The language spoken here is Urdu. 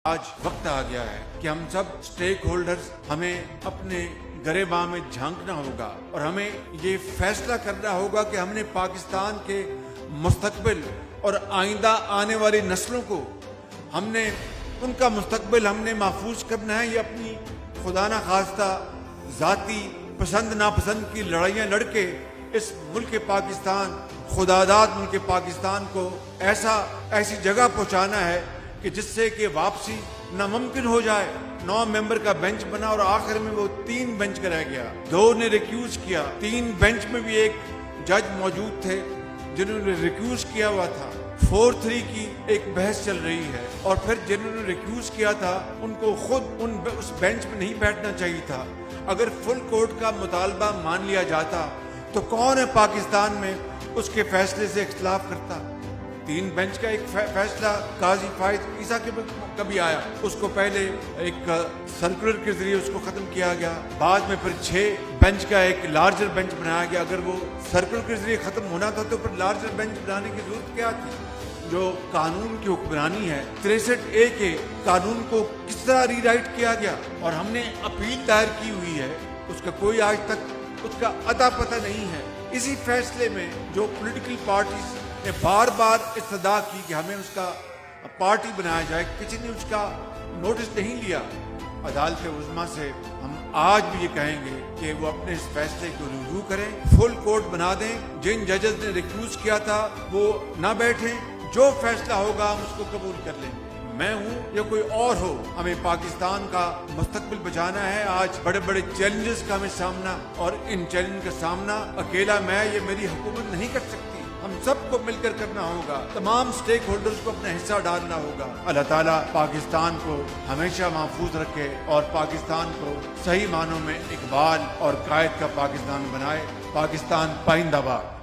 آج وقت آ گیا ہے کہ ہم سب سٹیک ہولڈرز ہمیں اپنے گریباں میں جھانکنا ہوگا اور ہمیں یہ فیصلہ کرنا ہوگا کہ ہم نے پاکستان کے مستقبل اور آئندہ آنے والی نسلوں کو ہم نے ان کا مستقبل ہم نے محفوظ کرنا ہے. یہ اپنی خدا نہ خواستہ ذاتی پسند ناپسند کی لڑائیاں لڑ کے اس ملک پاکستان خداداد ملک پاکستان کو ایسی جگہ پہنچانا ہے کہ جس سے کہ واپسی ناممکن ہو جائے. 9 ممبر کا بینچ بنا اور آخر میں وہ 3 بینچ کا رہ گیا. 2 نے ریکیوز کیا. 3 بینچ میں بھی ایک جج موجود تھے جنہوں نے ریکیوز کیا ہوا تھا. 4-3 کی ایک بحث چل رہی ہے اور پھر جنہوں نے ریکیوز کیا تھا ان کو خود اس بینچ میں نہیں بیٹھنا چاہیے تھا. اگر فل کورٹ کا مطالبہ مان لیا جاتا تو کون ہے پاکستان میں اس کے فیصلے سے اختلاف کرتا؟ 3 بینچ کا ایک فیصلہ قاضی فائز عیسیٰ کے کبھی آیا, اس کو پہلے ایک سرکولر کے ذریعے اس کو ختم کیا گیا. بعد میں پھر 6 بینچ کا ایک لارجر بینچ بنایا گیا. اگر وہ سرکولر کے ذریعے ختم ہونا تھا تو پھر لارجر بینچ بنانے کی ضرورت کیا تھی؟ جو قانون کی حکمرانی ہے 63A کے قانون کو کس طرح ری رائٹ کیا گیا اور ہم نے اپیل دائر کی ہوئی ہے, اس کا کوئی آج تک اس کا اتا پتہ نہیں ہے. اسی فیصلے میں جو پولیٹیکل پارٹیز نے بار بار استدعا کی کہ ہمیں اس کا پارٹی بنایا جائے, کسی نے اس کا نوٹس نہیں لیا. عدالت عظمیٰ سے ہم آج بھی یہ کہیں گے کہ وہ اپنے اس فیصلے کو رجوع کریں, فل کورٹ بنا دیں. جن ججز نے ریکیوز کیا تھا وہ نہ بیٹھیں. جو فیصلہ ہوگا ہم اس کو قبول کر لیں گے. میں ہوں یا کوئی اور ہو, ہمیں پاکستان کا مستقبل بچانا ہے. آج بڑے بڑے چیلنجز کا ہمیں سامنا, اور ان چیلنج کا سامنا اکیلا میں یا میری حکومت نہیں کر سکتی. ہم سب کو مل کر کرنا ہوگا. تمام سٹیک ہولڈرز کو اپنا حصہ ڈالنا ہوگا. اللہ تعالیٰ پاکستان کو ہمیشہ محفوظ رکھے اور پاکستان کو صحیح معنوں میں اقبال اور قائد کا پاکستان بنائے. پاکستان پائندہ باد.